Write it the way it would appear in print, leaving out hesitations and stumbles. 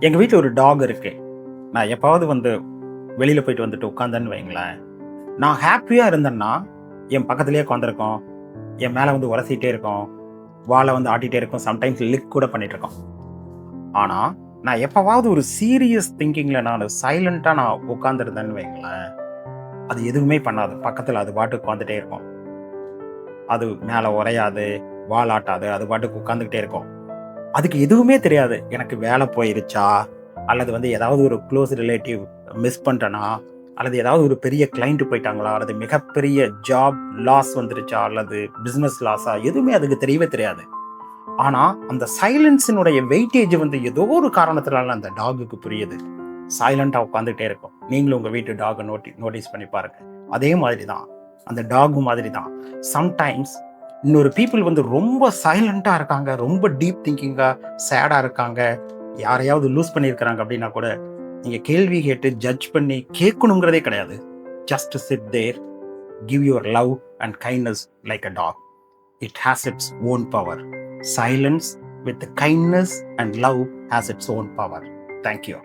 எங்கள் வீட்டில் ஒரு டாக் இருக்கு. நான் எப்பாவது வெளியில் போயிட்டு வந்துட்டு உட்காந்தேன்னு வைங்களேன், நான் ஹாப்பியாக இருந்தேன்னா என் பக்கத்துலேயே உட்காந்துருக்கோம், என் மேலே உரசிட்டே இருக்கோம், வாழை ஆட்டிகிட்டே இருக்கும், சம்டைம்ஸ் லிக் கூட பண்ணிட்டு இருக்கோம். ஆனால் நான் எப்போவாவது ஒரு சீரியஸ் திங்கிங்கில் நான் சைலண்ட்டாக நான் உட்காந்துருந்தேன்னு வைங்களேன், அது எதுவுமே பண்ணாது. பக்கத்தில் அது பாட்டுக்கு உட்காந்துட்டே இருக்கும். அது மேலே உரையாது, வாலாட்டாது, அது பாட்டுக்கு உட்காந்துக்கிட்டே இருக்கும். அதுக்கு எதுவுமே தெரியாது. எனக்கு வேலை போயிருச்சா, அல்லது ஏதாவது ஒரு க்ளோஸ் ரிலேட்டிவ் மிஸ் பண்ணிட்டேனா, அல்லது ஏதாவது ஒரு பெரிய கிளைண்ட் போயிட்டாங்களா, அல்லது மிகப்பெரிய ஜாப் லாஸ் வந்துருச்சா, அல்லது பிஸ்னஸ் லாஸா, எதுவுமே அதுக்கு தெரியவே தெரியாது. ஆனா அந்த சைலன்ஸினுடைய வெயிட்டேஜ் ஏதோ ஒரு காரணத்தினால அந்த டாகுக்கு புரியுது. சைலண்டா உட்காந்துட்டே இருக்கும். நீங்களும் உங்க வீட்டு டாகை நோட்டீஸ் பண்ணி பாருங்க. அதே மாதிரி தான் அந்த டாக் மாதிரி தான். சம்டைம்ஸ் இன்னொரு பீப்புள் ரொம்ப சைலண்டா இருக்காங்க, ரொம்ப டீப் திங்கிங்கா சேடா இருக்காங்க, யாரையாவது லூஸ் பண்ணியிருக்கிறாங்க அப்படின்னா கூட நீங்க கேள்வி கேட்டு ஜட்ஜ் பண்ணி கேட்கணுங்கிறதே கிடையாது. Just sit there, give your love and kindness like a dog. It has its own power. Silence with kindness and love has its own power. Thank you.